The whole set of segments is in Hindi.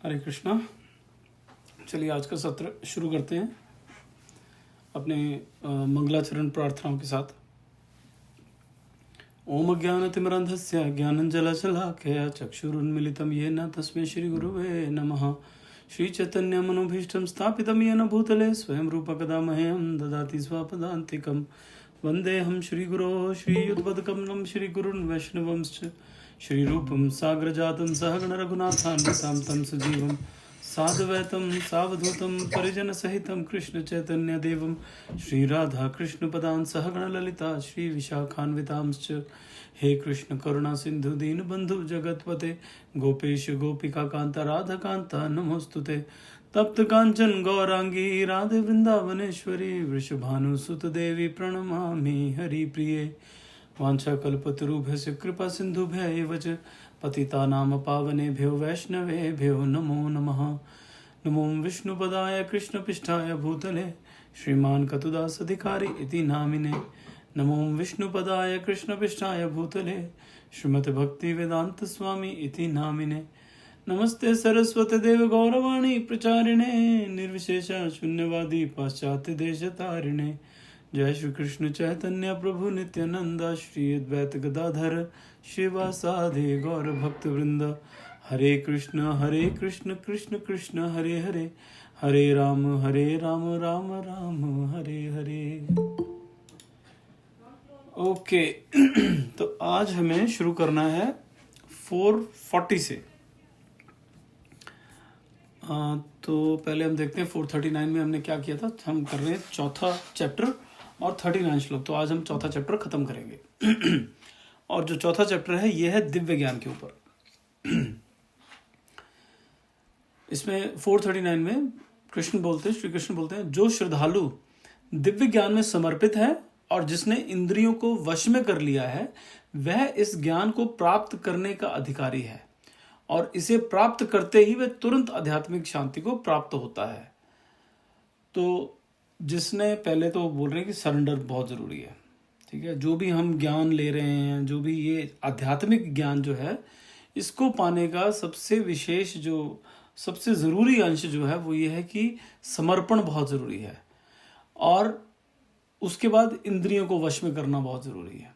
हरे कृष्णा। चलिए आज का सत्र शुरू करते हैं अपने मंगलाचरण प्रार्थनाओं के साथ। ओम ज्ञानतिमिरन्धस्य ज्ञानञ्जनशलाकया चक्षुरुन्मीलितं येन तस्मै श्रीगुरुवे नमः। श्रीचैतन्यमनोभीष्टं स्थापितं येन भूतले स्वयं रूपकदा मह्यं ददाति स्वपदान्तिकं। वन्देऽहं श्रीगुरो श्रीयुतपदकमलं श्रीगुरुन् वैष्णवंश्च श्रीरूपं साग्रजातं सहगणरघुनाथान्वितां तं सजीवं साद्वैतं सावधूतं परिजनसहितं कृष्णचैतन्यदेवं श्रीराधाकृष्णपदान् सहगणललिता श्रीविशाखान्वितांश्च। हे कृष्ण करुणा सिंधु दीनबंधु जगतपते गोपेश गोपिका कांत राधा कांता नमोस्तुते। तप्त कांचन गौरांगी राधे वृंदावनेश्वरी वृषभानुसुत देवी प्रणमामि हरिप्रिये। वाञ्छाकल्पतरुभ्यश्च कृपा सिन्धुभ्य एव च पतितानां पावनेभ्यो वैष्णवेभ्यो नमो नमः। नमो विष्णुपदाय कृष्णपिष्ठाय भूतले श्रीमान् कतुदास अधिकारी इति नामिने। नमो विष्णुपदाय कृष्णपिष्ठाय भूतले श्रीमते भक्तिवेदांत स्वामी इति नामिने। नमस्ते सरस्वती देव गौरवाणी प्रचारिणे निर्विशेष शून्यवादी पाश्चात्य देशतारिणे। जय श्री कृष्ण चैतन्य प्रभु नित्यानंद श्री अद्वैत गदाधर शिवासादि गौर भक्त वृंद। हरे कृष्ण कृष्ण कृष्ण हरे हरे, हरे राम राम राम हरे हरे। ओके तो आज हमें शुरू करना है 440 से। तो पहले हम देखते हैं 439 में हमने क्या किया था। हम कर रहे हैं चौथा चैप्टर और 39 श्लोक। तो आज हम चौथा चैप्टर खत्म करेंगे और जो चौथा चैप्टर है यह है दिव्य ज्ञान के ऊपर। इसमें 439 में श्री कृष्ण बोलते हैं, जो श्रद्धालु दिव्य ज्ञान में समर्पित है और जिसने इंद्रियों को वश में कर लिया है वह इस ज्ञान को प्राप्त करने का अधिकारी है और इसे प्राप्त करते ही वह तुरंत आध्यात्मिक शांति को प्राप्त होता है। तो जिसने, पहले तो बोल रहे हैं कि सरेंडर बहुत ज़रूरी है, ठीक है। जो भी हम ज्ञान ले रहे हैं, जो भी ये आध्यात्मिक ज्ञान जो है, इसको पाने का सबसे विशेष जो सबसे ज़रूरी अंश जो है वो ये है कि समर्पण बहुत ज़रूरी है और उसके बाद इंद्रियों को वश में करना बहुत ज़रूरी है।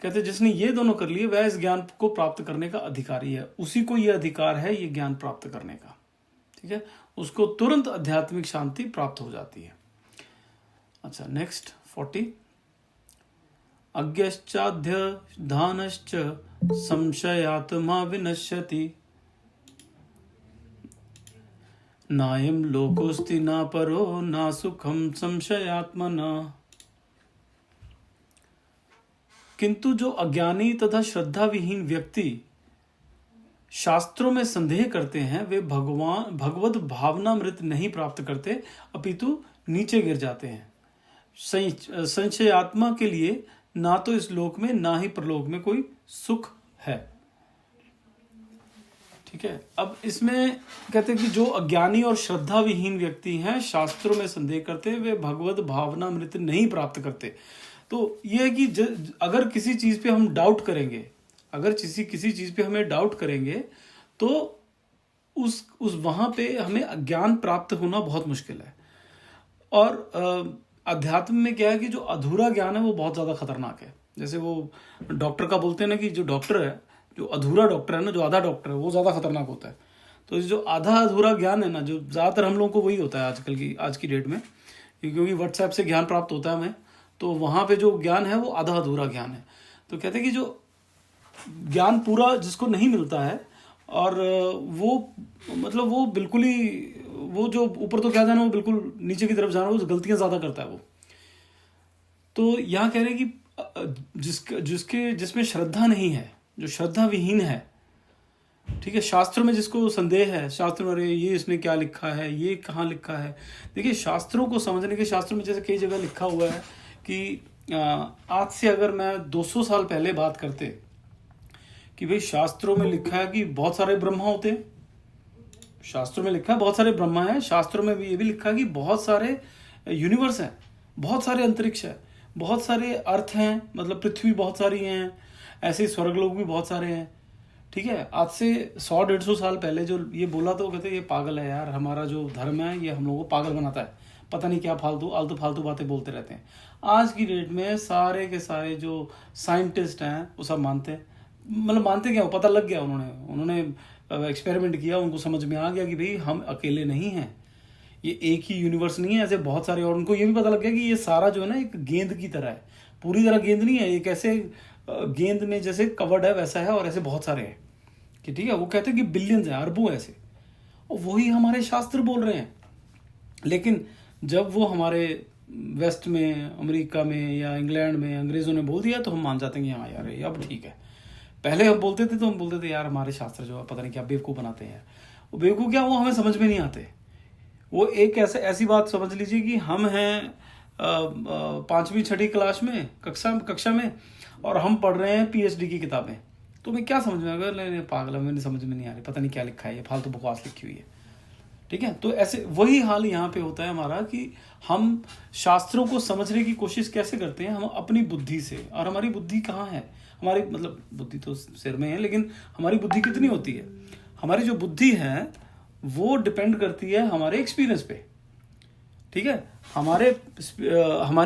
कहते जिसने ये दोनों कर लिए वह इस ज्ञान को प्राप्त करने का अधिकारी है। उसी को ये अधिकार है ये ज्ञान प्राप्त करने का, ठीक है। उसको तुरंत आध्यात्मिक शांति प्राप्त हो जाती है। अच्छा, नेक्स्ट 40। अज्ञश्चाध्यधानश्च संशयात्मा विनश्यति नायं लोकोस्ति न परो न सुखम संशयात्मना। किंतु जो अज्ञानी तथा श्रद्धा विहीन व्यक्ति शास्त्रों में संदेह करते हैं वे भगवत भावनामृत नहीं प्राप्त करते अपितु नीचे गिर जाते हैं। संशयात्मा के लिए ना तो इस लोक में ना ही परलोक में कोई सुख है, ठीक है। अब इसमें कहते हैं कि जो अज्ञानी और श्रद्धा विहीन व्यक्ति हैं शास्त्रों में संदेह करते वे भगवत भावनामृत नहीं प्राप्त करते। तो ये है कि अगर किसी चीज पे हम डाउट करेंगे, अगर किसी चीज पे हमें डाउट करेंगे तो उस वहां पे हमें ज्ञान प्राप्त होना बहुत मुश्किल है। और अध्यात्म में क्या है कि जो अधूरा ज्ञान है वो बहुत ज्यादा खतरनाक है। जैसे वो डॉक्टर का बोलते हैं ना कि जो डॉक्टर है, जो अधूरा डॉक्टर है ना, जो आधा डॉक्टर है, वो ज्यादा खतरनाक होता है। तो जो आधा अधूरा ज्ञान है ना, जो ज्यादातर हम लोगों को वही होता है आज की डेट में, क्योंकि व्हाट्सएप से ज्ञान प्राप्त होता है हमें, तो वहां पे जो ज्ञान है वो आधा अधूरा ज्ञान है। तो कहते हैं कि जो ज्ञान पूरा जिसको नहीं मिलता है और वो मतलब वो बिल्कुल ही वो जो ऊपर तो क्या जाना, वो बिल्कुल नीचे की तरफ जाना, वो गलतियां ज्यादा करता है वो। तो यहाँ कह रहे हैं कि जिसमें श्रद्धा नहीं है, जो श्रद्धा विहीन है, ठीक है। शास्त्रों में जिसको संदेह है, शास्त्र में अरे ये इसने क्या लिखा है, ये कहाँ लिखा है। देखिए शास्त्रों को समझने के, शास्त्रों में जैसे कई जगह लिखा हुआ है कि आज से अगर मैं 200 साल पहले बात करते कि भाई शास्त्रों में लिखा है कि बहुत सारे ब्रह्मा होते हैं, शास्त्रों में लिखा है बहुत सारे ब्रह्मा हैं, शास्त्रों में भी ये भी लिखा है कि बहुत सारे यूनिवर्स हैं, बहुत सारे अंतरिक्ष है, बहुत सारे अर्थ हैं, मतलब पृथ्वी बहुत सारी हैं, ऐसे ही स्वर्गलोक भी बहुत सारे हैं, ठीक है, आज से 100-150 साल पहले जो ये बोला तो कहते ये पागल है यार, हमारा जो धर्म है ये हम लोगों को पागल बनाता है, पता नहीं क्या आलतू फालतू बातें बोलते रहते हैं। आज की डेट में सारे के सारे जो साइंटिस्ट हैं वो सब मानते हैं, मतलब मानते क्या, पता लग गया, उन्होंने एक्सपेरिमेंट किया, उनको समझ में आ गया कि भाई हम अकेले नहीं हैं, ये एक ही यूनिवर्स नहीं है, ऐसे बहुत सारे। और उनको ये भी पता लग गया कि ये सारा जो है ना एक गेंद की तरह है, पूरी तरह गेंद नहीं है, एक ऐसे गेंद में जैसे कवर्ड है वैसा है, और ऐसे बहुत सारे हैं कि ठीक है, वो कहते हैं कि बिलियंस हैं, अरबों ऐसे, और वही हमारे शास्त्र बोल रहे हैं। लेकिन जब वो हमारे वेस्ट में, अमेरिका में या इंग्लैंड में अंग्रेजों ने बोल दिया तो हम मान जाते हैं कि हाँ यार ये अब ठीक है। पहले हम बोलते थे तो हम बोलते थे यार हमारे शास्त्र जो है पता नहीं क्या बेवकूफ़ बनाते हैं, वो बेवकूफ़ क्या, वो हमें समझ में नहीं आते। वो एक ऐसी बात समझ लीजिए कि हम हैं 5वीं 6ठी क्लास में, कक्षा में, और हम पढ़ रहे हैं PhD की किताबें, तो मैं क्या समझ में आएगा, नहीं पागल है, मैंने समझ में नहीं आ रही, पता नहीं क्या लिखा है, ये फालतू बकवास लिखी हुई है। ठीक है, तो ऐसे वही हाल यहाँ पे होता है हमारा कि हम शास्त्रों को समझने की कोशिश कैसे करते हैं, हम अपनी बुद्धि से। और हमारी बुद्धि कहाँ है, हमारी मतलब बुद्धि तो सिर में है, लेकिन हमारी बुद्धि कितनी होती है, हमारी जो बुद्धि है वो डिपेंड करती है हमारे एक्सपीरियंस पे। ठीक है, हमारे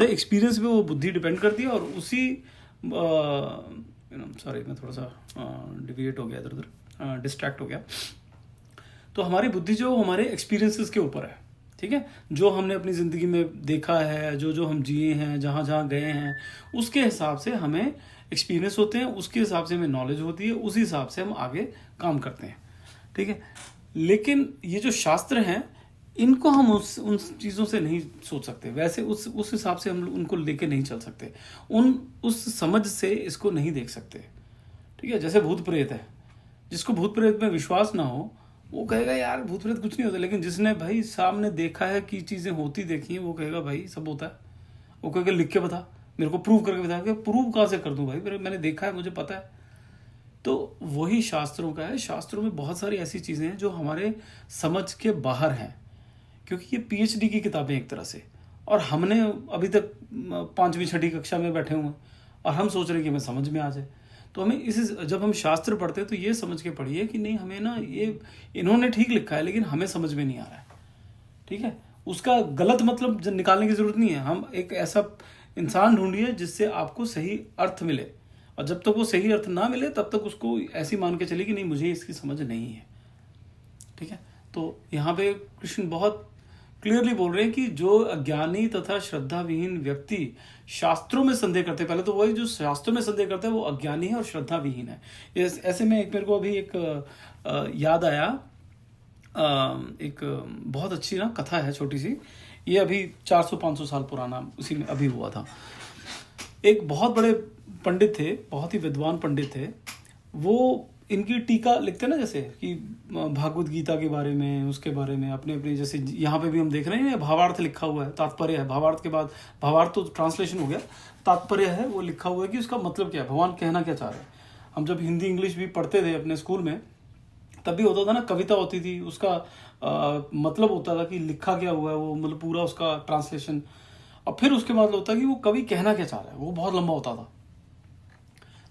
एक्सपीरियंस पे वो बुद्धि डिपेंड करती है, और उसी सॉरी मैं थोड़ा सा डिविएट हो गया, इधर उधर डिस्ट्रैक्ट हो गया। तो हमारी बुद्धि जो हमारे एक्सपीरियंसेस के ऊपर है, ठीक है, जो हमने अपनी ज़िंदगी में देखा है, जो हम जिए हैं, जहाँ जहाँ गए हैं, उसके हिसाब से हमें एक्सपीरियंस होते हैं, उसके हिसाब से हमें नॉलेज होती है, उसी हिसाब से हम आगे काम करते हैं। ठीक है, लेकिन ये जो शास्त्र हैं इनको हम उन चीज़ों से नहीं सोच सकते, वैसे उस हिसाब से हम उनको लेके नहीं चल सकते, उस समझ से इसको नहीं देख सकते। ठीक है, जैसे भूत प्रेत है, जिसको भूत प्रेत में विश्वास ना हो वो कहेगा यार भूत प्रेत कुछ नहीं होता, लेकिन जिसने भाई सामने देखा है कि चीज़ें होती देखी हैं वो कहेगा भाई सब होता है। वो कहेगा लिख के बता, मेरे को प्रूव करके बता, कि प्रूव कहाँ से कर दूं भाई, मैंने देखा है, मुझे पता है। तो वही शास्त्रों का है, शास्त्रों में बहुत सारी ऐसी चीज़ें हैं जो हमारे समझ के बाहर हैं, क्योंकि ये PhD की किताबें एक तरह से, और हमने अभी तक 5वीं 6ठी कक्षा में बैठे हुए हैं और हम सोच रहे हैं कि हमें समझ में आ जाए। तो हमें जब हम शास्त्र पढ़ते हैं तो ये समझ के पढ़िए कि नहीं, हमें ना ये इन्होंने ठीक लिखा है लेकिन हमें समझ में नहीं आ रहा है। ठीक है, उसका गलत मतलब निकालने की जरूरत नहीं है, हम एक ऐसा इंसान ढूंढिए जिससे आपको सही अर्थ मिले, और जब तक वो सही अर्थ ना मिले तब तक उसको ऐसी मान के चलिए कि नहीं मुझे इसकी समझ नहीं है। ठीक है, तो यहाँ पे कृष्ण बहुत क्लियरली बोल रहे हैं कि जो अज्ञानी तथा श्रद्धा विहीन व्यक्ति शास्त्रों में संदेह करते हैं, पहले तो वही जो शास्त्रों में संदेह करता है वो अज्ञानी है और श्रद्धा विहीन है। ऐसे में मेरे को अभी एक याद आया, एक बहुत अच्छी ना कथा है छोटी सी, ये अभी 400-500 साल पुराना उसी में अभी हुआ था। एक बहुत बड़े पंडित थे, बहुत ही विद्वान पंडित थे, वो इनकी टीका लिखते ना, जैसे कि भागवत गीता के बारे में, उसके बारे में अपने अपने, जैसे यहाँ पे भी हम देख रहे हैं भावार्थ लिखा हुआ है, तात्पर्य है, भावार्थ के बाद भावार्थ तो ट्रांसलेशन हो गया, तात्पर्य है वो लिखा हुआ है कि उसका मतलब क्या है, भगवान कहना क्या चाह रहे हैं। हम जब हिंदी इंग्लिश भी पढ़ते थे अपने स्कूल में तब भी होता था ना, कविता होती थी, उसका मतलब होता था कि लिखा क्या हुआ है वो, मतलब पूरा उसका ट्रांसलेशन, और फिर उसके बाद होता है कि वो कवि कहना क्या चाह रहा है, वो बहुत लंबा होता था।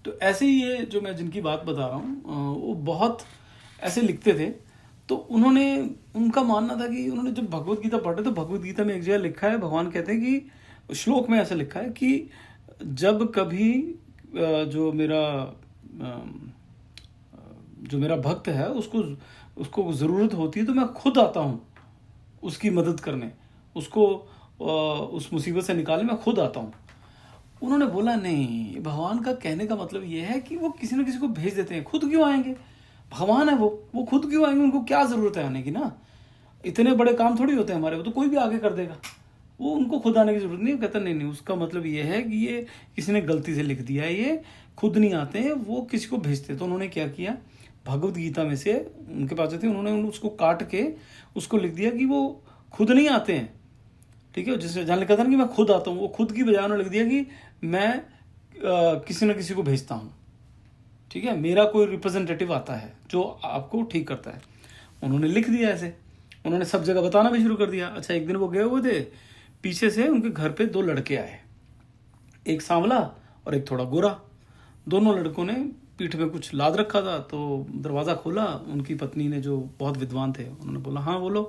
तो ऐसे ही ये जो मैं जिनकी बात बता रहा हूँ वो बहुत ऐसे लिखते थे। तो उनका मानना था कि उन्होंने जब भगवत गीता पढ़े तो भगवत गीता में एक जगह लिखा है, भगवान कहते हैं कि श्लोक में ऐसा लिखा है कि जब कभी जो मेरा भक्त है उसको ज़रूरत होती है तो मैं खुद आता हूँ उसकी मदद करने, उसको उस मुसीबत से निकालने मैं खुद आता हूँ। उन्होंने बोला नहीं, भगवान का कहने का मतलब ये है कि वो किसी न किसी को भेज देते हैं, खुद क्यों आएंगे, भगवान है वो खुद क्यों आएंगे, उनको क्या ज़रूरत है आने की ना, इतने बड़े काम थोड़ी होते हैं हमारे, वो तो कोई भी आगे कर देगा, वो उनको खुद आने की ज़रूरत नहीं। कहता नहीं, उसका मतलब ये है कि ये किसी ने गलती से लिख दिया है, ये खुद नहीं आते हैं, वो किसी को भेजते। तो उन्होंने क्या किया, भगवत गीता में से उनके पास थे, उन्होंने उसको काट के उसको लिख दिया कि वो खुद नहीं आते हैं। ठीक है, जिसने जहाँ लिखा था ना कि मैं खुद आता हूँ, वो खुद की बजाय उन्होंने लिख दिया कि मैं किसी न किसी को भेजता हूँ। ठीक है, मेरा कोई रिप्रेजेंटेटिव आता है जो आपको ठीक करता है। उन्होंने लिख दिया ऐसे, उन्होंने सब जगह बताना भी शुरू कर दिया। अच्छा, एक दिन वो गए हुए थे, पीछे से उनके घर पे 2 लड़के आए, एक सांवला और एक थोड़ा गोरा। दोनों लड़कों ने पीठ में कुछ लाद रखा था, तो दरवाज़ा खोला, उनकी पत्नी ने, जो बहुत विद्वान थे, उन्होंने बोला हाँ बोलो।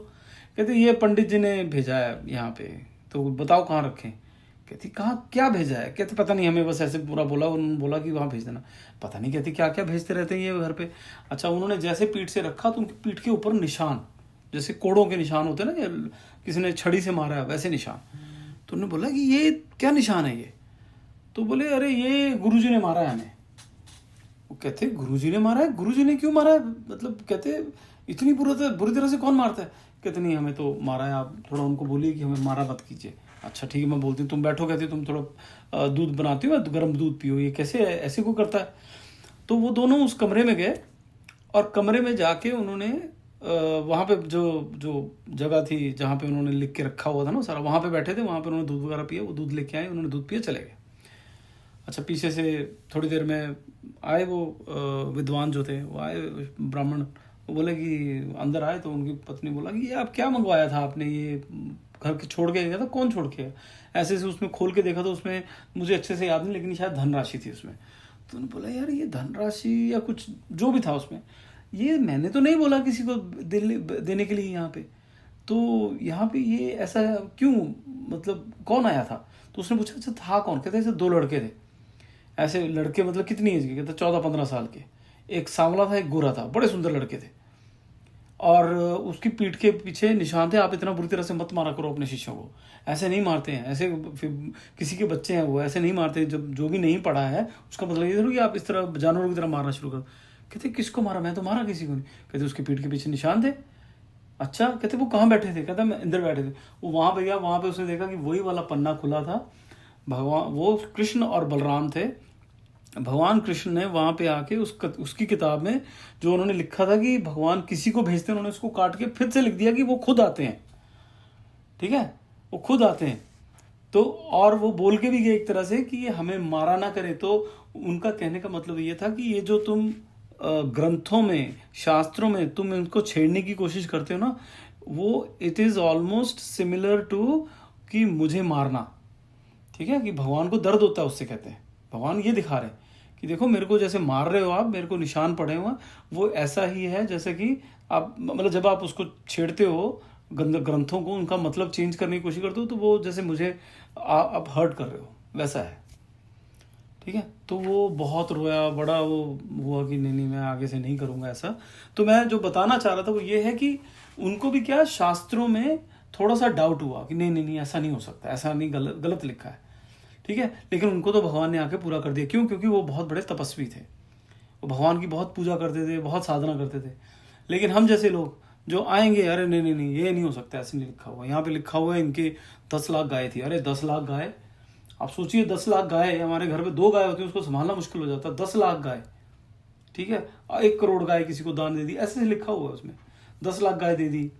कहते ये पंडित जी ने भेजा है यहाँ पे, तो बताओ कहाँ रखें। कहती कहाँ क्या भेजा है। कहते पता नहीं, हमें बस ऐसे पूरा बोला, उन्होंने बोला कि वहाँ भेज देना। पता नहीं, कहती क्या क्या भेजते रहते हैं ये घर पे। अच्छा, उन्होंने जैसे पीठ से रखा तो उनकी पीठ के ऊपर निशान, जैसे कोड़ों के निशान होते हैं ना, या किसी ने छड़ी से मारा है वैसे निशान। तो उन्होंने बोला कि ये क्या निशान है ये। तो बोले अरे ये गुरुजी ने मारा है हमें। वो कहते गुरुजी ने मारा है? गुरुजी ने क्यों मारा है? मतलब कहते इतनी बुरी तरह से कौन मारता है? कहते नहीं, हमें तो मारा है, आप थोड़ा उनको बोलिए कि हमें मारा मत कीजिए। अच्छा ठीक है, मैं बोलती हूँ, तुम बैठो। कहते तुम थोड़ा दूध बनाती हो, गर्म दूध पियो। ये कैसे ऐसे को करता है? तो वो दोनों उस कमरे में गए, और कमरे में जाके उन्होंने वहाँ पे जो जो जगह थी जहाँ पे उन्होंने लिख के रखा हुआ था ना सारा, वहाँ पे बैठे थे, वहाँ पे उन्होंने दूध वगैरह पिया। वो दूध लेके आए, उन्होंने दूध पिया, चले गए। अच्छा, पीछे से थोड़ी देर में आए वो विद्वान जो थे, वो आए ब्राह्मण। वो बोले कि अंदर आए, तो उनकी पत्नी बोला कि ये आप क्या मंगवाया था आपने, ये घर के छोड़ के गया था? कौन छोड़ के गया? ऐसे से उसमें खोल के देखा तो उसमें मुझे अच्छे से याद नहीं, लेकिन शायद धनराशि थी उसमें। तो उन्होंने बोला यार ये धनराशि या कुछ जो भी था उसमें, ये मैंने तो नहीं बोला किसी को देने के लिए यहाँ पे, तो यहाँ पे ये ऐसा क्यों, मतलब कौन आया था? तो उसने पूछा अच्छा था कौन? कहते ऐसे 2 लड़के थे। ऐसे लड़के मतलब कितनी एज के? कहते 14-15 साल के। एक सांवला था, एक गोरा था, बड़े सुंदर लड़के थे। और उसकी पीठ के पीछे निशान थे, आप इतना बुरी तरह से मत मारा करो अपने शिष्यों को, ऐसे नहीं मारते हैं, ऐसे किसी के बच्चे हैं वो ऐसे नहीं मारते, जब जो भी नहीं पढ़ा है उसका मतलब ये थोड़ी आप इस तरह जानवरों की तरह मारना शुरू करो। कहते किसको मारा? मैं तो मारा किसी को नहीं। कहते उसकी पीठ के पीछे निशान थे। अच्छा, कहते वो कहाँ बैठे थे? कहता मैं अंदर बैठे थे। वो वहाँ पे गया, वहाँ पे उसने देखा कि वही वाला पन्ना खुला था। भगवान, वो कृष्ण और बलराम थे। भगवान कृष्ण ने वहाँ पे आके उसकी किताब में जो उन्होंने लिखा था कि भगवान किसी को भेजते हैं, उन्होंने उसको काट के फिर से लिख दिया कि वो खुद आते हैं। ठीक है, वो खुद आते हैं। तो और वो बोल के भी गए एक तरह से कि ये हमें मारा ना करे। तो उनका कहने का मतलब ये था कि ये जो तुम ग्रंथों में, शास्त्रों में तुम इनको छेड़ने की कोशिश करते हो ना, वो it is almost similar to कि मुझे मारना। ठीक है, कि भगवान को दर्द होता है उससे। कहते हैं भगवान ये दिखा रहे हैं कि देखो मेरे को जैसे मार रहे हो आप, मेरे को निशान पड़े हुए, वो ऐसा ही है जैसे कि आप, मतलब जब आप उसको छेड़ते हो ग्रंथों को, उनका मतलब चेंज करने की कोशिश करते हो, तो वो जैसे मुझे आप हर्ट कर रहे हो, वैसा है। ठीक है, तो वो बहुत रोया, बड़ा वो हुआ कि नहीं मैं आगे से नहीं करूँगा ऐसा। तो मैं जो बताना चाह रहा था वो ये है कि उनको भी क्या शास्त्रों में थोड़ा सा डाउट हुआ कि नहीं ऐसा नहीं हो सकता, ऐसा नहीं, गलत लिखा है। ठीक है, लेकिन उनको तो भगवान ने आके पूरा कर दिया। क्यों? क्योंकि वो बहुत बड़े तपस्वी थे, वो भगवान की बहुत पूजा करते थे, बहुत साधना करते थे। लेकिन हम जैसे लोग जो आएंगे, अरे नहीं ये नहीं हो सकता, ऐसे नहीं लिखा हुआ। यहाँ पे लिखा हुआ है इनके 10 लाख गाय थी। अरे 10 लाख गाय, आप सोचिए 10 लाख गाय, हमारे घर पे 2 गाय होती है, उसको संभालना मुश्किल हो जाता है। 10 लाख गाय, ठीक है, 1 करोड़ गाय किसी को दान दे दी, ऐसे लिखा हुआ है उसमें। 10 लाख गाय दे दी।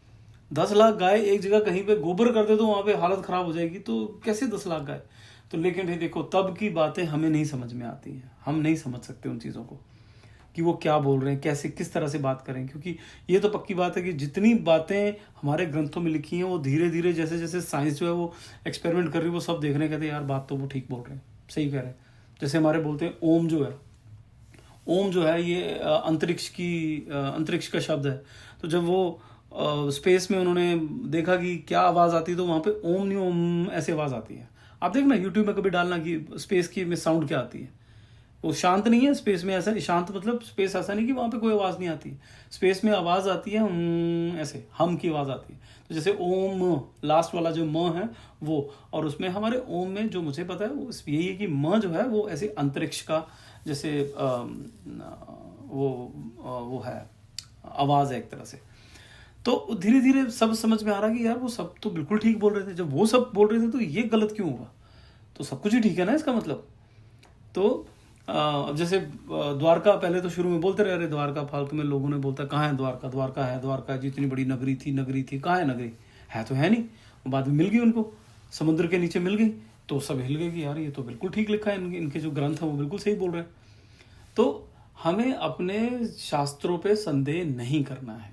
10 लाख गाय एक जगह कहीं पे गोबर कर दे तो वहां पे हालत खराब हो जाएगी, तो कैसे 10 लाख गाय? तो लेकिन भाई देखो, तब की बातें हमें नहीं समझ में आती हैं, हम नहीं समझ सकते उन चीज़ों को कि वो क्या बोल रहे हैं, कैसे किस तरह से बात करें। क्योंकि ये तो पक्की बात है कि जितनी बातें हमारे ग्रंथों में लिखी हैं, वो धीरे धीरे जैसे जैसे साइंस जो है वो एक्सपेरिमेंट कर रही है, वो सब देख रहे हैं, कहते हैं यार बात तो वो ठीक बोल रहे हैं, सही कह रहे हैं। जैसे हमारे बोलते हैं ओम जो है ये अंतरिक्ष का शब्द है। तो जब वो स्पेस में उन्होंने देखा कि क्या आवाज़ आती है, तो वहाँ पे ओम नहीं ओम ऐसे आवाज़ आती है। आप देखना यूट्यूब में कभी डालना कि स्पेस की में साउंड क्या आती है। वो शांत नहीं है स्पेस में, ऐसा शांत मतलब स्पेस ऐसा नहीं कि वहाँ पे कोई आवाज़ नहीं आती। स्पेस में आवाज़ आती है, ऐसे हम की आवाज़ आती है। तो जैसे ओम, लास्ट वाला जो म है वो, और उसमें हमारे ओम में जो मुझे पता है वो यही है कि म जो है वो ऐसे अंतरिक्ष का जैसे वो है, आवाज़ है एक तरह से। तो धीरे धीरे सब समझ में आ रहा कि यार वो सब तो बिल्कुल ठीक बोल रहे थे। जब वो सब बोल रहे थे तो ये गलत क्यों हुआ? तो सब कुछ ही ठीक है ना इसका मतलब। तो जैसे द्वारका, पहले तो शुरू में बोलते रहे द्वारका, फालतू में लोगों ने बोलता कहाँ है द्वारका, द्वारका है, द्वारका जितनी बड़ी नगरी थी, कहाँ है नगरी? है तो है नहीं। बाद में मिल गई उनको, समुद्र के नीचे मिल गई, तो सब हिल गए कि यार ये तो बिल्कुल ठीक लिखा है, इनके जो ग्रंथ है वो बिल्कुल सही बोल रहे हैं। तो हमें अपने शास्त्रों पे संदेह नहीं करना है,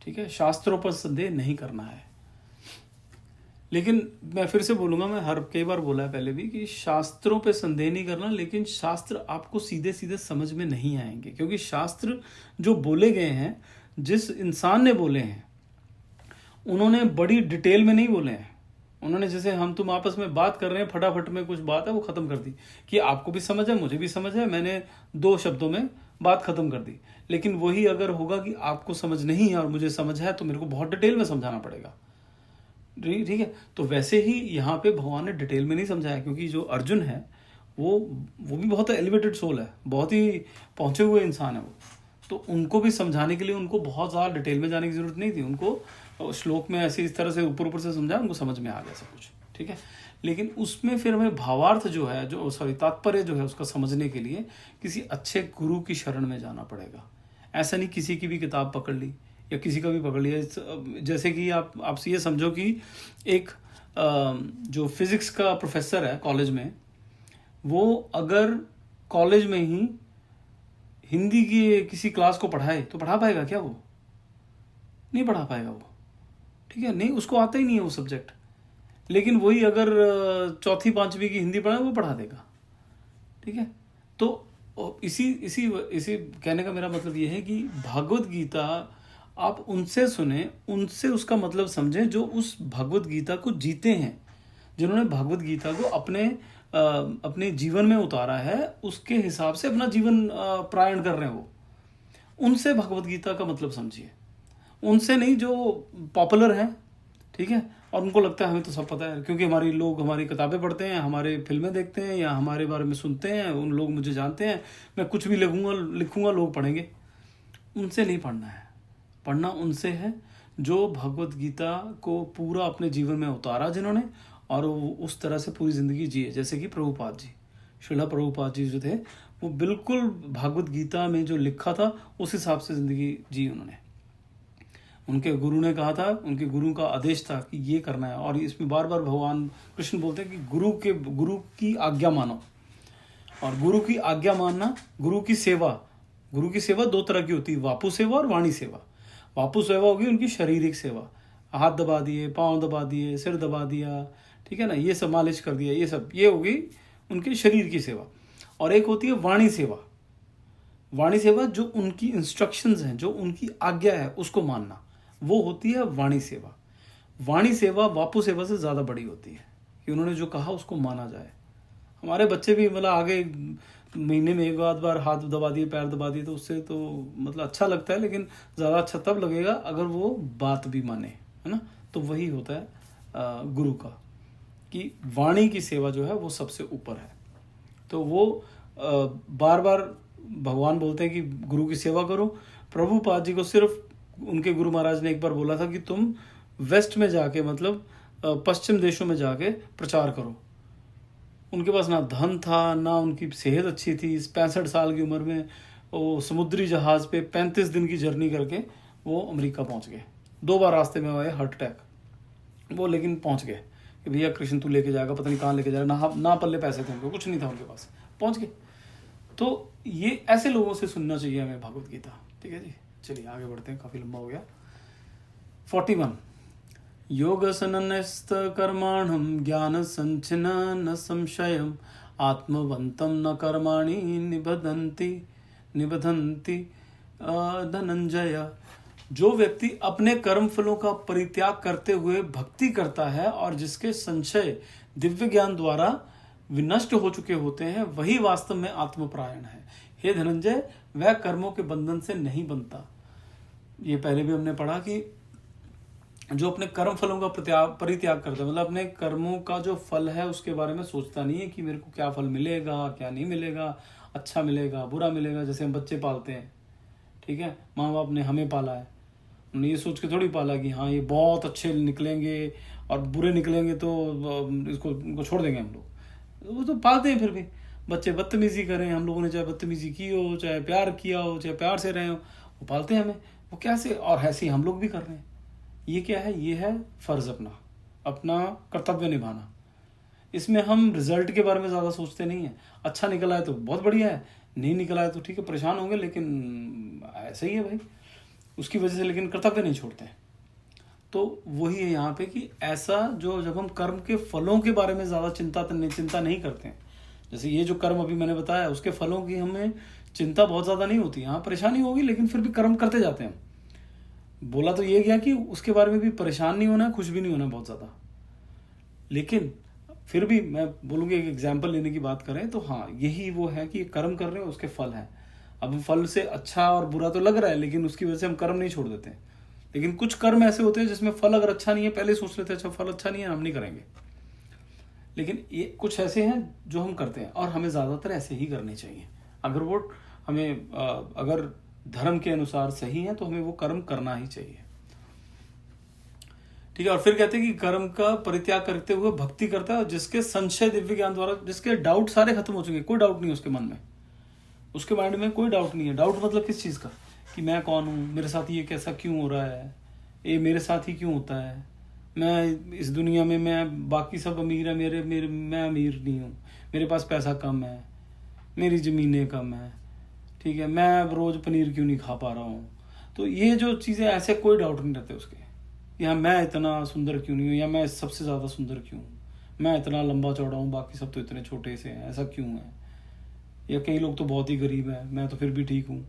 ठीक है, शास्त्रों पर संदेह नहीं करना है। लेकिन मैं फिर से बोलूँगा, मैं हर कई बार बोला है पहले भी कि शास्त्रों पे संदेह नहीं करना, लेकिन शास्त्र आपको सीधे सीधे समझ में नहीं आएंगे, क्योंकि शास्त्र जो बोले गए हैं, जिस इंसान ने बोले हैं, उन्होंने बड़ी डिटेल में नहीं बोले हैं। उन्होंने जैसे हम तुम आपस में बात कर रहे हैं, फटाफट में कुछ बात है वो ख़त्म कर दी कि आपको भी समझ है मुझे भी समझ है, मैंने 2 शब्दों में बात ख़त्म कर दी। लेकिन वही अगर होगा कि आपको समझ नहीं है और मुझे समझ है, तो मेरे को बहुत डिटेल में समझाना पड़ेगा। ठीक है, तो वैसे ही यहाँ पे भगवान ने डिटेल में नहीं समझाया, क्योंकि जो अर्जुन है वो भी बहुत एलिवेटेड सोल है, बहुत ही पहुँचे हुए इंसान है वो। तो उनको भी समझाने के लिए उनको बहुत ज़्यादा डिटेल में जाने की ज़रूरत नहीं थी। उनको श्लोक में ऐसे इस तरह से ऊपर ऊपर से समझाया, उनको समझ में आ गया सब कुछ। ठीक है, लेकिन उसमें फिर हमें भावार्थ जो है, जो तात्पर्य जो है उसका समझने के लिए किसी अच्छे गुरु की शरण में जाना पड़ेगा। ऐसा नहीं किसी की भी किताब पकड़ ली या किसी का भी पकड़ लिया। जैसे कि आपसे ये समझो कि एक जो फिज़िक्स का प्रोफेसर है कॉलेज में, वो अगर कॉलेज में ही हिंदी की किसी क्लास को पढ़ाए तो पढ़ा पाएगा क्या? वो नहीं पढ़ा पाएगा वो। ठीक है, नहीं, उसको आता ही नहीं है वो सब्जेक्ट। लेकिन वही अगर 4वीं 5वीं की हिंदी पढ़ाए वो पढ़ा देगा। ठीक है, तो इसी इसी इसी कहने का मेरा मतलब ये है कि भागवत गीता आप उनसे सुने, उनसे उसका मतलब समझें जो उस भगवत गीता को जीते हैं, जिन्होंने भगवत गीता को अपने जीवन में उतारा है, उसके हिसाब से अपना जीवन प्रायण कर रहे हैं वो। उनसे भगवत गीता का मतलब समझिए, उनसे नहीं जो पॉपुलर हैं। ठीक है, और उनको लगता है हमें तो सब पता है, क्योंकि लोग हमारी किताबें पढ़ते हैं, हमारे फिल्में देखते हैं या हमारे बारे में सुनते हैं, उन लोग मुझे जानते हैं, मैं कुछ भी लिखूंगा लोग पढ़ेंगे। उनसे नहीं पढ़ना है, पढ़ना उनसे है जो भगवत गीता को पूरा अपने जीवन में उतारा जिन्होंने, और वो उस तरह से पूरी ज़िंदगी जिए। जैसे कि प्रभुपाद जी, श्रीला प्रभुपाद जी जो थे, वो बिल्कुल भगवत गीता में जो लिखा था उस हिसाब से ज़िंदगी जी उन्होंने। उनके गुरु ने कहा था, उनके गुरु का आदेश था कि ये करना है। और इसमें बार बार भगवान कृष्ण बोलते हैं कि गुरु की आज्ञा मानो। और गुरु की आज्ञा मानना, गुरु की सेवा 2 तरह की होती है, वापु सेवा और वाणी सेवा। वापु सेवा होगी उनकी शारीरिक सेवा, हाथ दबा दिए, पाँव दबा दिए, सिर दबा दिया, ठीक है ना, ये सब मालिश कर दिया, ये होगी उनके शरीर की सेवा। और एक होती है वाणी सेवा। वाणी सेवा जो उनकी इंस्ट्रक्शंस हैं, जो उनकी आज्ञा है उसको मानना, वो होती है वाणी सेवा। वाणी सेवा वापु सेवा से ज़्यादा बड़ी होती है कि उन्होंने जो कहा उसको माना जाए। हमारे बच्चे भी मतलब आगे महीने में 1 बार हाथ दबा दिए, पैर दबा दिए, तो उससे तो मतलब अच्छा लगता है, लेकिन ज़्यादा अच्छा तब लगेगा अगर वो बात भी माने, है ना। तो वही होता है गुरु का, कि वाणी की सेवा जो है वो सबसे ऊपर है। तो वो बार बार भगवान बोलते हैं कि गुरु की सेवा करो। प्रभुपाद जी को सिर्फ उनके गुरु महाराज ने एक बार बोला था कि तुम वेस्ट में जाके, मतलब पश्चिम देशों में जाके प्रचार करो। उनके पास ना धन था, ना उनकी सेहत अच्छी थी। 65 साल की उम्र में वो समुद्री जहाज़ पे 35 दिन की जर्नी करके वो अमेरिका पहुंच गए। 2 बार रास्ते में आए हार्ट अटैक, वो लेकिन पहुंच गए कि भैया कृष्ण तू लेके जाएगा, पता नहीं कहाँ लेके जाएगा, ना पल्ले पैसे थे उनको, कुछ नहीं था उनके पास, पहुंच गए। तो ये ऐसे लोगों से सुनना चाहिए हमें भगवत गीता। ठीक है जी, चलिए आगे बढ़ते हैं, काफ़ी लंबा हो गया। 41 योगसनस्त कर्माणं ज्ञान संचिन न संशयम आत्मवंतम न कर्माणि निबधन्ति धनंजय। जो व्यक्ति अपने कर्म फलों का परित्याग करते हुए भक्ति करता है और जिसके संशय दिव्य ज्ञान द्वारा विनष्ट हो चुके होते हैं, वही वास्तव में आत्मपरायण है। हे धनंजय, वह कर्मों के बंधन से नहीं बनता। ये पहले भी हमने पढ़ा कि जो अपने कर्म फलों का परित्याग करता है, मतलब अपने कर्मों का जो फल है उसके बारे में सोचता नहीं है कि मेरे को क्या फल मिलेगा, क्या नहीं मिलेगा, अच्छा मिलेगा, बुरा मिलेगा। जैसे हम बच्चे पालते हैं, ठीक है, माँ बाप ने हमें पाला है, उन्होंने ये सोच के थोड़ी पाला कि हाँ ये बहुत अच्छे निकलेंगे और बुरे निकलेंगे तो इनको छोड़ देंगे हम लोग। वो तो पालते हैं, फिर भी बच्चे बदतमीजी करें, हम लोगों ने चाहे बदतमीजी की हो, चाहे प्यार किया हो, चाहे प्यार से रहे हो, वो पालते हैं हमें। वो कैसे, और ऐसे ही हम लोग भी कर रहे हैं। ये क्या है? ये है फर्ज, अपना कर्तव्य निभाना। इसमें हम रिजल्ट के बारे में ज़्यादा सोचते नहीं हैं। अच्छा निकला है तो बहुत बढ़िया है, नहीं निकला है तो ठीक है, परेशान होंगे, लेकिन ऐसा ही है भाई, उसकी वजह से लेकिन कर्तव्य नहीं छोड़ते। तो वही है यहाँ पे कि ऐसा जो जब हम कर्म के फलों के बारे में ज़्यादा चिंता नहीं करते हैं, जैसे ये जो कर्म अभी मैंने बताया उसके फलों की हमें चिंता बहुत ज़्यादा नहीं होती, हाँ परेशानी होगी लेकिन फिर भी कर्म करते जाते हैं। बोला तो ये गया कि उसके बारे में भी परेशान नहीं होना है, खुश भी नहीं होना बहुत ज़्यादा, लेकिन फिर भी मैं बोलूँगी एक एग्जाम्पल लेने की बात करें तो हाँ यही वो है कि कर्म कर रहे हो उसके फल हैं। अब फल से अच्छा और बुरा तो लग रहा है लेकिन उसकी वजह से हम कर्म नहीं छोड़ देते। लेकिन कुछ कर्म ऐसे होते हैं जिसमें फल अगर अच्छा नहीं है, पहले सोच लेते हैं अच्छा फल अच्छा नहीं है हम नहीं करेंगे, लेकिन ये कुछ ऐसे हैं जो हम करते हैं और हमें ज़्यादातर ऐसे ही करने चाहिए। अगर वो हमें अगर धर्म के अनुसार सही है तो हमें वो कर्म करना ही चाहिए। ठीक है, और फिर कहते हैं कि कर्म का परित्याग करते हुए भक्ति करता है और जिसके संशय दिव्य ज्ञान द्वारा, जिसके डाउट सारे खत्म हो चुके, कोई डाउट नहीं है उसके मन में, उसके माइंड में कोई डाउट नहीं है। डाउट मतलब किस चीज़ का, कि मैं कौन हूँ, मेरे साथ ये कैसा क्यों हो रहा है, ये मेरे साथ ही क्यों होता है, मैं इस दुनिया में, मैं बाकी सब अमीर है, मेरे मेरे मैं अमीर नहीं हूँ, मेरे पास पैसा कम है, मेरी ज़मीनें कम है, ठीक है, मैं रोज़ पनीर क्यों नहीं खा पा रहा हूँ। तो ये जो चीज़ें, ऐसे कोई डाउट नहीं रहते उसके, या मैं इतना सुंदर क्यों नहीं हूँ, या मैं सबसे ज़्यादा सुंदर क्यों हूँ, मैं इतना लंबा चौड़ा हूँ बाकी सब तो इतने छोटे से हैं, ऐसा क्यों है, या कई लोग तो बहुत ही गरीब हैं मैं तो फिर भी ठीक हूँ।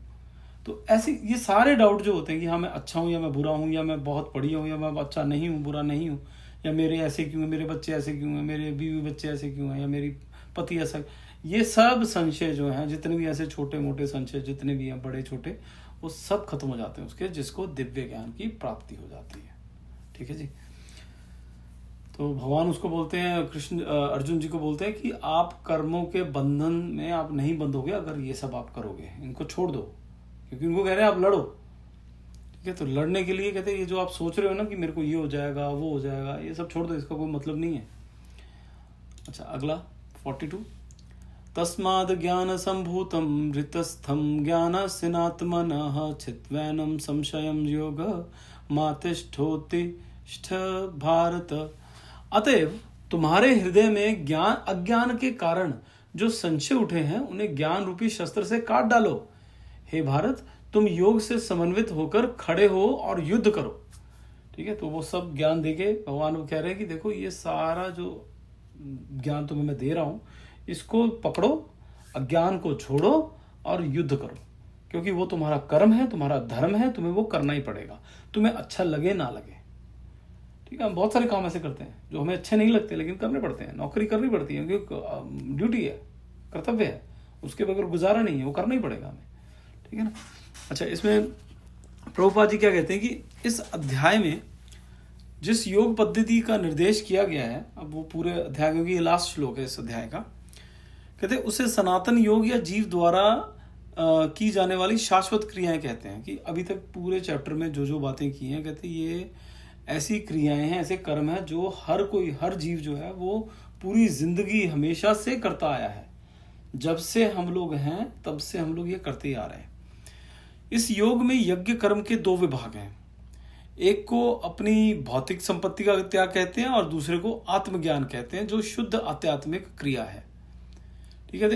तो ऐसे ये सारे डाउट जो होते हैं कि हाँ मैं अच्छा हूँ या मैं बुरा हूँ, या मैं बहुत बढ़िया हूँ या मैं अच्छा नहीं हूँ, बुरा नहीं हूँ, या मेरे ऐसे क्यों है, मेरे बच्चे ऐसे क्यों हैं, मेरे बीवी बच्चे ऐसे क्यों हैं, या मेरी पति ऐसा, ये सब संशय जो हैं, जितने भी ऐसे छोटे मोटे संशय जितने भी हैं बड़े छोटे, वो सब खत्म हो जाते हैं उसके, जिसको दिव्य ज्ञान की प्राप्ति हो जाती है। ठीक है जी। तो भगवान उसको बोलते हैं, कृष्ण अर्जुन जी को बोलते हैं कि आप कर्मों के बंधन में आप नहीं बंधोगे अगर ये सब आप करोगे, इनको छोड़ दो, क्योंकि उनको कह रहे हैं आप लड़ो। ठीक है, तो लड़ने के लिए कहते हैं ये जो आप सोच रहे हो ना कि मेरे को ये हो जाएगा वो हो जाएगा, ये सब छोड़ दो, इसका कोई मतलब नहीं है। अच्छा अगला 42, तस्माद् ज्ञान संभूतम हृतस्थम ज्ञानस्यनात्मनः चित्वैनं संशयं योग मातिष्ठोत्तिष्ठ भारत। अतएव तुम्हारे हृदय में ज्ञान अज्ञान के कारण जो संशय उठे हैं उन्हें ज्ञान रूपी शस्त्र से काट डालो। हे भारत, तुम योग से समन्वित होकर खड़े हो और युद्ध करो। ठीक है, तो वो सब ज्ञान देके भगवान वो कह रहे हैं कि देखो ये सारा जो ज्ञान तुम्हें मैं दे रहा हूं इसको पकड़ो, अज्ञान को छोड़ो और युद्ध करो, क्योंकि वो तुम्हारा कर्म है, तुम्हारा धर्म है, तुम्हें वो करना ही पड़ेगा, तुम्हें अच्छा लगे ना लगे। ठीक है, हम बहुत सारे काम ऐसे करते हैं जो हमें अच्छे नहीं लगते लेकिन करने पड़ते हैं, नौकरी करनी पड़ती है क्योंकि ड्यूटी है, कर्तव्य है, उसके बगैर गुजारा नहीं है, वो करना ही पड़ेगा हमें। ठीक है ना। अच्छा, इसमें प्रभुपाद जी क्या कहते हैं कि इस अध्याय में जिस योग पद्धति का निर्देश किया गया है, अब वो पूरे अध्याय, क्योंकि ये लास्ट श्लोक है इस अध्याय का, कहते हैं उसे सनातन योग या जीव द्वारा की जाने वाली शाश्वत क्रियाएं कहते हैं। कि अभी तक पूरे चैप्टर में जो जो बातें की हैं, कहते हैं ये ऐसी क्रियाएं हैं, ऐसे कर्म हैं जो हर कोई, हर जीव जो है वो पूरी जिंदगी हमेशा से करता आया है। जब से हम लोग हैं तब से हम लोग ये करते ही आ रहे हैं। इस योग में यज्ञ कर्म के दो विभाग हैं, एक को अपनी भौतिक संपत्ति का त्याग कहते हैं और दूसरे को आत्मज्ञान कहते हैं, जो शुद्ध आध्यात्मिक क्रिया है। ठीक है,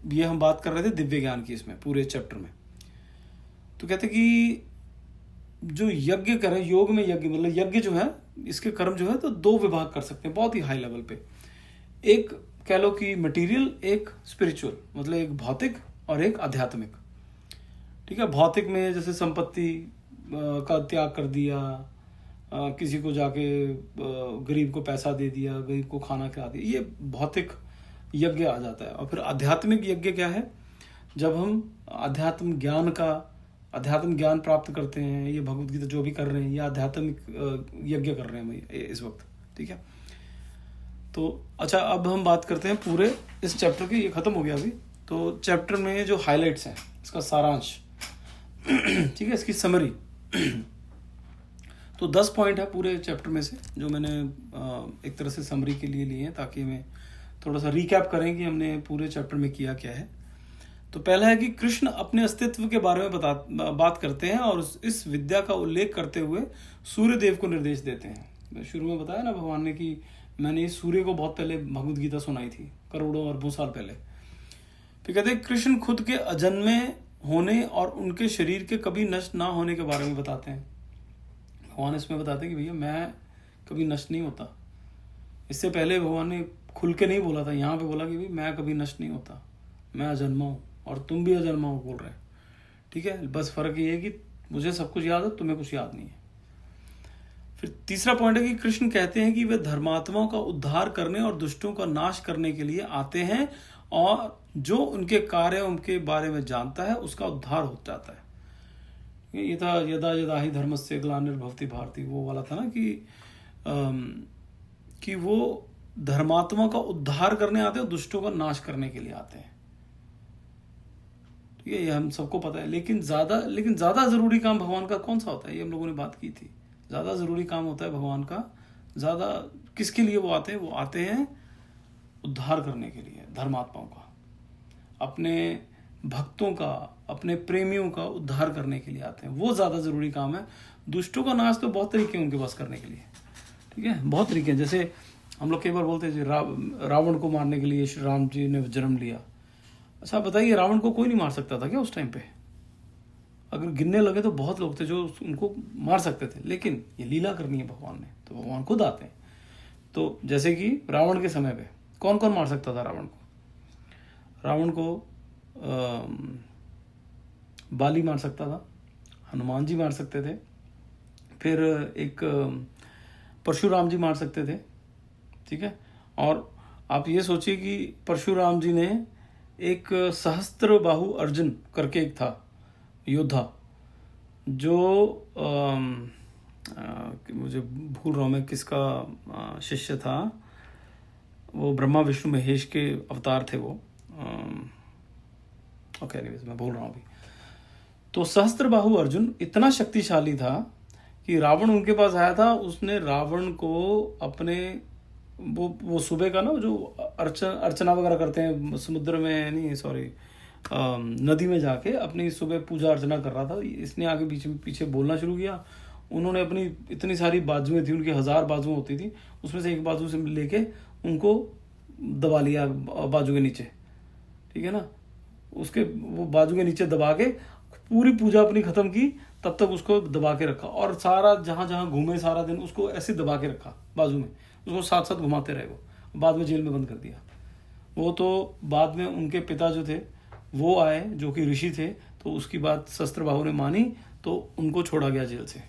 ये हम बात कर रहे थे दिव्य ज्ञान की इसमें पूरे चैप्टर में। तो कहते कि जो यज्ञ करें, योग में यज्ञ मतलब यज्ञ जो है, इसके कर्म जो है तो दो विभाग कर सकते हैं बहुत ही हाई लेवल पे। एक कह लो कि मटेरियल, एक स्पिरिचुअल, मतलब एक भौतिक और एक आध्यात्मिक। ठीक है, भौतिक में जैसे संपत्ति का त्याग कर दिया, किसी को जाके गरीब को पैसा दे दिया, गरीब को खाना खिला दिया, ये भौतिक यज्ञ आ जाता है। और फिर आध्यात्मिक यज्ञ क्या है, जब हम अध्यात्म ज्ञान प्राप्त करते हैं, ये भगवत गीता जो भी कर रहे हैं ये आध्यात्मिक यज्ञ कर रहे हैं भाई इस वक्त। ठीक है, तो अच्छा अब हम बात करते हैं पूरे इस चैप्टर की, ये खत्म हो गया अभी। तो चैप्टर में जो हाइलाइट्स हैं, इसका सारांश, ठीक है, इसकी समरी, तो 10 पॉइंट है पूरे चैप्टर में से जो मैंने एक तरह से समरी के लिए लिए हैं, ताकि हमें थोड़ा सा रिकैप करें कि हमने पूरे चैप्टर में किया क्या है। तो पहला है कि कृष्ण अपने अस्तित्व के बारे में बात करते हैं और इस विद्या का उल्लेख करते हुए सूर्य देव को निर्देश देते हैं। शुरू में बताया ना भगवान ने कि मैंने सूर्य को बहुत पहले भगवत गीता सुनाई थी, करोड़ों अरबों साल पहले। फिर कहते हैं कृष्ण खुद के अजन्मे होने और उनके शरीर के कभी नष्ट ना होने के बारे में बताते हैं। भगवान इसमें बताते कि भैया मैं कभी नष्ट नहीं होता। इससे पहले भगवान ने खुल के नहीं बोला था, यहाँ पे बोला कि भाई मैं कभी नष्ट नहीं होता, मैं अजन्मा हूँ और तुम भी अजन्मा हो बोल रहे हैं। ठीक है, बस फर्क ये है कि मुझे सब कुछ याद है, तुम्हें कुछ याद नहीं है। फिर तीसरा पॉइंट है कि कृष्ण कहते हैं कि वे धर्मात्माओं का उद्धार करने और दुष्टों का नाश करने के लिए आते हैं, और जो उनके कार्य उनके बारे में जानता है उसका उद्धार हो जाता है। ये था यदा यदा ही धर्मस्य ग्लानिर्भवति भारती, वो वाला था ना कि वो धर्मात्मा का उद्धार करने आते हैं और दुष्टों का नाश करने के लिए आते हैं। ठीक है, ये हम सबको पता है। लेकिन ज्यादा जरूरी काम भगवान का कौन सा होता है, ये हम लोगों ने बात की थी। ज्यादा जरूरी काम होता है भगवान का, ज्यादा किसके लिए वो आते हैं? वो आते हैं उद्धार करने के लिए, धर्मात्माओं का, अपने भक्तों का, अपने प्रेमियों का उद्धार करने के लिए आते हैं। वो ज्यादा जरूरी काम है। दुष्टों का नाश तो बहुत तरीके उनके पास करने के लिए, ठीक है, बहुत तरीके हैं। जैसे हम लोग कई बार बोलते हैं रावण को मारने के लिए श्री राम जी ने जन्म लिया। अच्छा बताइए, रावण को कोई नहीं मार सकता था क्या उस टाइम पे? अगर गिनने लगे तो बहुत लोग थे जो उनको मार सकते थे, लेकिन ये लीला करनी है भगवान ने, तो भगवान खुद आते हैं। तो जैसे कि रावण के समय पे कौन कौन मार सकता था रावण को? रावण को बाली मार सकता था, हनुमान जी मार सकते थे, फिर एक परशुराम जी मार सकते थे। ठीक है, और आप ये सोचिए कि परशुराम जी ने एक सहस्त्र बाहु अर्जुन करके एक था योद्धा, जो मुझे भूल रहा हूँ मैं किसका शिष्य था, वो ब्रह्मा विष्णु महेश के अवतार थे वो। ओके, एनीवेज मैं भूल रहा हूँ अभी। तो सहस्त्र बाहु अर्जुन इतना शक्तिशाली था कि रावण उनके पास आया था, उसने रावण को अपने वो सुबह का ना जो अर्चना वगैरह करते हैं समुद्र में, नहीं सॉरी नदी में जाके अपनी सुबह पूजा अर्चना कर रहा था। इसने आगे पीछे बोलना शुरू किया। उन्होंने अपनी इतनी सारी बाजुएं थी, उनकी 1000 बाजुएं होती थी, उसमें से एक बाजू से लेके उनको दबा लिया बाजू के नीचे। ठीक है ना, उसके वो बाजू के नीचे दबा के पूरी पूजा अपनी खत्म की, तब तक उसको दबा के रखा, और सारा जहां जहां घूमे सारा दिन उसको ऐसे दबा के रखा बाजू में, उसको साथ साथ घुमाते रहे। वो बाद में जेल में बंद कर दिया। वो तो बाद में उनके पिता जो थे वो आए, जो कि ऋषि थे, तो उसकी बात शस्त्रबाहु ने मानी, तो उनको छोड़ा गया जेल से।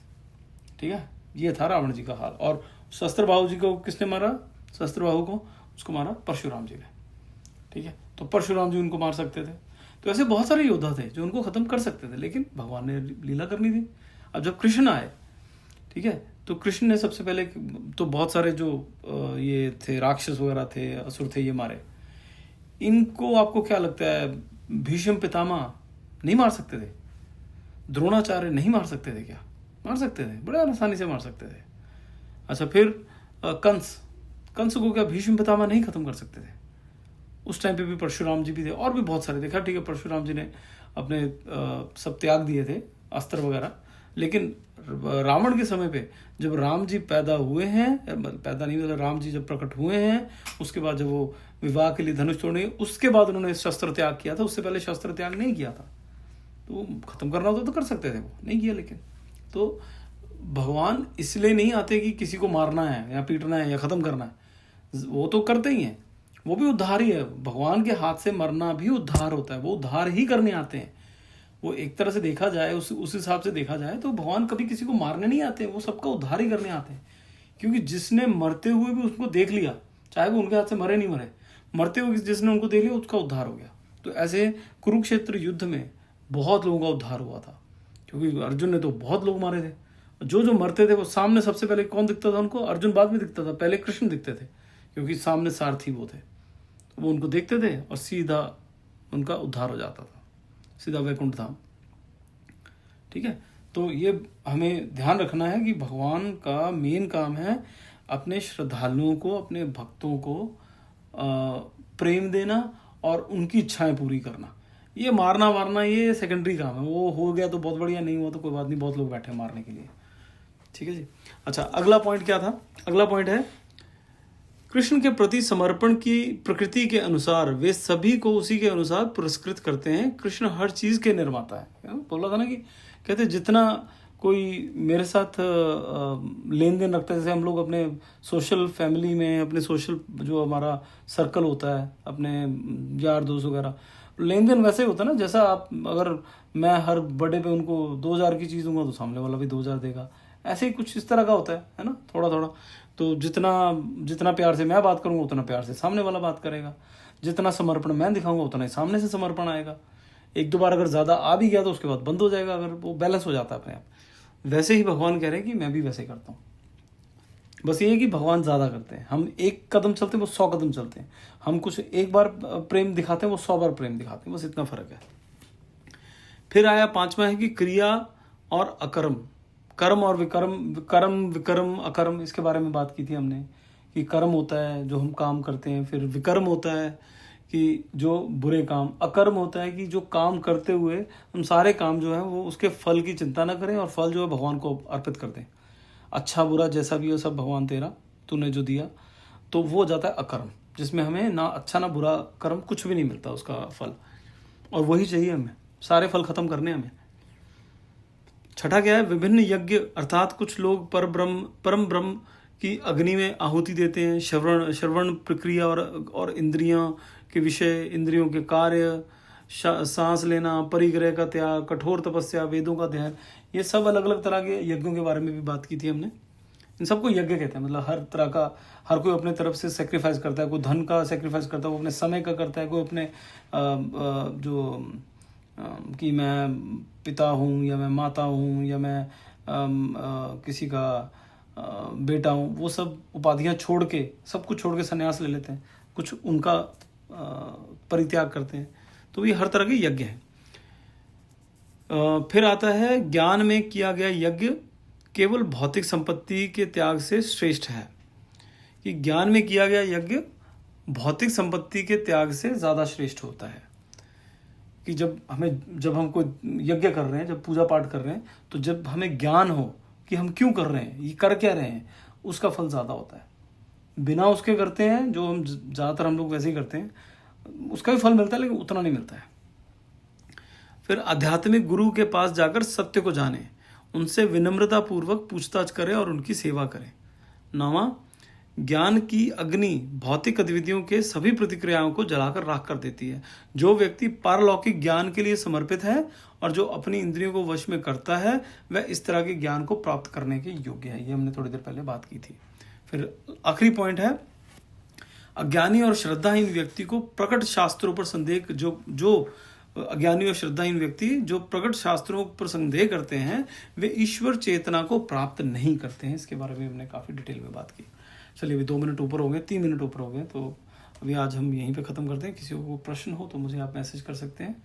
ठीक है, ये था रावण जी का हाल। और शस्त्रबाहु जी को किसने मारा? शस्त्रबाहु को उसको मारा परशुराम जी ने। ठीक है, तो परशुराम जी उनको मार सकते थे। तो ऐसे बहुत सारे योद्धा थे जो उनको खत्म कर सकते थे, लेकिन भगवान ने लीला करनी थी। अब जब कृष्ण आए, ठीक है, तो कृष्ण ने सबसे पहले तो बहुत सारे जो ये थे राक्षस वगैरह थे, असुर थे, ये मारे। इनको आपको क्या लगता है भीष्म पितामह नहीं मार सकते थे? द्रोणाचार्य नहीं मार सकते थे क्या? मार सकते थे, बड़े आसानी से मार सकते थे। अच्छा, फिर कंस को क्या भीष्म पितामह नहीं खत्म कर सकते थे? उस टाइम पे भी परशुराम जी भी थे, और भी बहुत सारे देखा। ठीक है, परशुराम जी ने अपने सब त्याग दिए थे, अस्त्र वगैरह। लेकिन रावण के समय पे जब राम जी पैदा हुए हैं, पैदा नहीं मतलब राम जी जब प्रकट हुए हैं, उसके बाद जब वो विवाह के लिए धनुष तोड़ने, उसके बाद उन्होंने शस्त्र त्याग किया था। उससे पहले शस्त्र त्याग नहीं किया था। तो खत्म करना होता तो कर सकते थे, वो नहीं किया। लेकिन तो भगवान इसलिए नहीं आते कि किसी को मारना है या पीटना है या खत्म करना है, वो तो करते ही हैं, वो भी उद्धार ही है। भगवान के हाथ से मरना भी उद्धार होता है, वो उद्धार ही करने आते हैं। वो एक तरह से देखा जाए, उस हिसाब से देखा जाए तो भगवान कभी किसी को मारने नहीं आते, वो सबका उद्धार ही करने आते हैं। क्योंकि जिसने मरते हुए भी उसको देख लिया, चाहे वो उनके हाथ से मरे नहीं मरे, मरते हुए जिसने उनको देख लिया उसका उद्धार हो गया। तो ऐसे कुरुक्षेत्र युद्ध में बहुत लोगों का उद्धार हुआ था, क्योंकि अर्जुन ने तो बहुत लोग मारे थे। जो मरते थे वो सामने सबसे पहले कौन दिखता था उनको? अर्जुन बाद में दिखता था, पहले कृष्ण दिखते थे, क्योंकि सामने सारथी वो थे। वो उनको देखते थे और सीधा उनका उद्धार हो जाता था, सीधा वैकुंठ धाम। ठीक है, तो ये हमें ध्यान रखना है कि भगवान का मेन काम है अपने श्रद्धालुओं को, अपने भक्तों को प्रेम देना और उनकी इच्छाएं पूरी करना। ये मारना वारना ये सेकेंडरी काम है। वो हो गया तो बहुत बढ़िया, नहीं हुआ तो कोई बात नहीं, बहुत लोग बैठे हैं मारने के लिए। ठीक है जी। अच्छा, अगला पॉइंट क्या था? अगला पॉइंट है कृष्ण के प्रति समर्पण की प्रकृति के अनुसार वे सभी को उसी के अनुसार पुरस्कृत करते हैं। कृष्ण हर चीज के निर्माता है। बोला था ना कि कहते जितना कोई मेरे साथ लेन देन रखता है, जैसे हम लोग अपने सोशल फैमिली में, अपने सोशल जो हमारा सर्कल होता है, अपने यार दोस्त वगैरह, लेन देन वैसे ही होता है ना, जैसा आप, अगर मैं हर बर्थडे पे उनको 2,000 की चीज़ दूंगा तो सामने वाला भी 2,000 देगा, ऐसे ही कुछ इस तरह का होता है ना, थोड़ा थोड़ा। तो जितना जितना प्यार से मैं बात करूंगा उतना प्यार से सामने वाला बात करेगा, जितना समर्पण मैं दिखाऊंगा उतना ही सामने से समर्पण आएगा। एक दो बार अगर ज़्यादा आ भी गया तो उसके बाद बंद हो जाएगा, अगर वो बैलेंस हो जाता है अपने आप। वैसे ही भगवान कह रहे हैं कि मैं भी वैसे ही करता हूँ, बस ये है कि भगवान ज़्यादा करते हैं, हम एक कदम चलते हैं वो 100 कदम चलते हैं, हम कुछ एक बार प्रेम दिखाते हैं वो 100 बार प्रेम दिखाते हैं, बस इतना फर्क है। फिर आया 5वां है कि क्रिया और अकर्म, कर्म और विकर्म, कर्म विकर्म अकर्म, इसके बारे में बात की थी हमने कि कर्म होता है जो हम काम करते हैं, फिर विकर्म होता है कि जो बुरे काम, अकर्म होता है कि जो काम करते हुए हम सारे काम जो है वो उसके फल की चिंता ना करें और फल जो है भगवान को अर्पित कर दें, अच्छा बुरा जैसा भी हो सब भगवान तेरा, तूने जो दिया, तो वो हो जाता है अकर्म, जिसमें हमें ना अच्छा ना बुरा कर्म कुछ भी नहीं मिलता उसका फल, और वही चाहिए हमें, सारे फल खत्म करने हमें। छठा क्या है, विभिन्न यज्ञ, अर्थात कुछ लोग परम ब्रह्म की अग्नि में आहुति देते हैं, श्रवण प्रक्रिया और इंद्रियों के विषय, इंद्रियों के कार्य, सांस लेना, परिग्रह का त्याग, कठोर तपस्या, वेदों का अध्ययन, ये सब अलग अलग तरह के यज्ञों के बारे में भी बात की थी हमने। इन सबको यज्ञ कहते हैं, मतलब हर तरह का, हर कोई अपने तरफ से सेक्रीफाइस करता है, कोई धन का सेक्रीफाइस करता है, कोई अपने समय का करता है, कोई अपने कि मैं पिता हूँ या मैं माता हूँ या मैं किसी का बेटा हूँ, वो सब उपाधियाँ छोड़ के, सब कुछ छोड़ के संन्यास ले लेते हैं, कुछ उनका परित्याग करते हैं, तो ये हर तरह के यज्ञ हैं। फिर आता है ज्ञान में किया गया यज्ञ केवल भौतिक संपत्ति के त्याग से श्रेष्ठ है, कि ज्ञान में किया गया यज्ञ भौतिक संपत्ति के त्याग से ज़्यादा श्रेष्ठ होता है। कि जब हम कोई यज्ञ कर रहे हैं, जब पूजा पाठ कर रहे हैं, तो जब हमें ज्ञान हो कि हम क्यों कर रहे हैं, ये कर क्या रहे हैं, उसका फल ज़्यादा होता है। बिना उसके करते हैं जो हम ज़्यादातर हम लोग वैसे ही करते हैं, उसका भी फल मिलता है लेकिन उतना नहीं मिलता है। फिर आध्यात्मिक गुरु के पास जाकर सत्य को जाने, उनसे विनम्रता पूर्वक पूछताछ करें और उनकी सेवा करें। 9वां, ज्ञान की अग्नि भौतिक गतिविधियों के सभी प्रतिक्रियाओं को जलाकर राख कर देती है। जो व्यक्ति पारलौकिक ज्ञान के लिए समर्पित है और जो अपनी इंद्रियों को वश में करता है, वह इस तरह के ज्ञान को प्राप्त करने के योग्य है। ये हमने थोड़ी देर पहले बात की थी। फिर आखिरी पॉइंट है, अज्ञानी और श्रद्धाहीन व्यक्ति को प्रकट शास्त्रों पर संदेह, जो अज्ञानी और श्रद्धाहीन व्यक्ति जो प्रकट शास्त्रों पर संदेह करते हैं, वे ईश्वर चेतना को प्राप्त नहीं करते हैं। इसके बारे में हमने काफ़ी डिटेल में बात की। चलिए, अभी 2 मिनट ऊपर हो गए, 3 मिनट ऊपर हो गए, तो अभी आज हम यहीं पे ख़त्म करते हैं। किसी को प्रश्न हो तो मुझे आप मैसेज कर सकते हैं।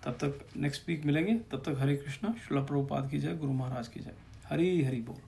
तब तक नेक्स्ट वीक मिलेंगे। तब तक हरे कृष्णा, श्रील प्रभुपाद की जय, गुरु महाराज की जय, हरि हरि बोल।